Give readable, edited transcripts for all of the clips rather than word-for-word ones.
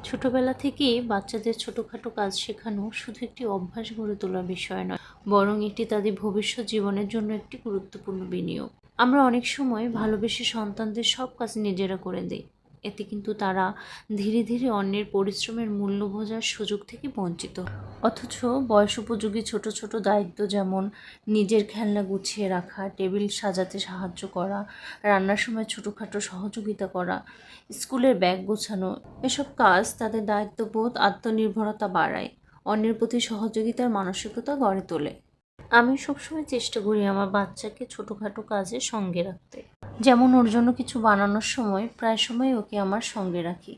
ছোটবেলা থেকেই বাচ্চাদের ছোটোখাটো কাজ শেখানো শুধু একটি অভ্যাস গড়ে তোলার বিষয় নয়, বরং এটি তাদের ভবিষ্যৎ জীবনের জন্য একটি গুরুত্বপূর্ণ বিনিয়োগ। আমরা অনেক সময় ভালোবেসে সন্তানদের সব কাজ নিজেরা করে দিই। এতে কিন্তু তারা ধীরে ধীরে অন্যের পরিশ্রমের মূল্য বোঝার সুযোগ থেকে বঞ্চিত হয়। অথচ বয়স উপযোগী ছোট ছোট দায়িত্ব, যেমন নিজের খেলনা গুছিয়ে রাখা, টেবিল সাজাতে সাহায্য করা, রান্নার সময় ছোটোখাটো সহযোগিতা করা, স্কুলের ব্যাগ গোছানো, এসব কাজ তাদের দায়িত্ববোধ, আত্মনির্ভরতা বাড়ায়, অন্যের প্রতি সহযোগিতার মানসিকতা গড়ে তোলে। আমি সবসময় চেষ্টা করি আমার বাচ্চাকে ছোটোখাটো কাজে সঙ্গে রাখতে। যেমন ওর জন্য কিছু বানানোর সময় প্রায় সময় ওকে আমার সঙ্গে রাখি।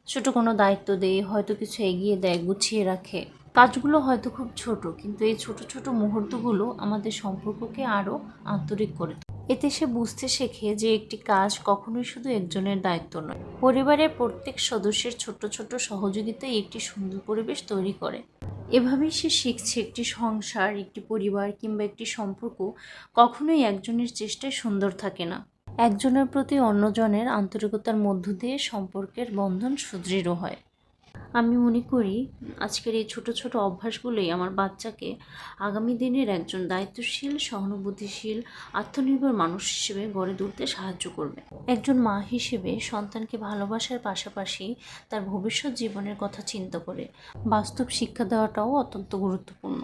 ছোট কোনো দায়িত্ব দেই, হয়তো কিছু এগিয়ে দেয়, গুছিয়ে রাখে। কাজগুলো হয়তো খুব ছোট, কিন্তু এই ছোট ছোট মুহূর্তগুলো আমাদের সম্পর্ককে আরও আন্তরিক করে তোলে। এতে সে বুঝতে শেখে যে একটি কাজ কখনোই শুধু একজনের দায়িত্ব নয়, পরিবারের প্রত্যেক সদস্যের ছোট ছোট সহযোগিতাই একটি সুন্দর পরিবেশ তৈরি করে। এভাবেই সে শিখছে একটি সংসার, একটি পরিবার কিংবা একটি সম্পর্ক কখনোই একজনের চেষ্টায় সুন্দর থাকে না। একজনের প্রতি অন্যজনের আন্তরিকতার মধ্য দিয়ে সম্পর্কের বন্ধন সুদৃঢ় হয়। আমি মনে করি আজকের এই ছোট ছোট অভ্যাসগুলোই আমার বাচ্চাকে আগামী দিনের একজন দায়িত্বশীল, সহানুভূতিশীল, আত্মনির্ভর মানুষ হিসেবে গড়ে তুলতে সাহায্য করবে। একজন মা হিসেবে সন্তানকে ভালোবাসার পাশাপাশি তার ভবিষ্যৎ জীবনের কথা চিন্তা করে বাস্তব শিক্ষা দেওয়াটাও অত্যন্ত গুরুত্বপূর্ণ।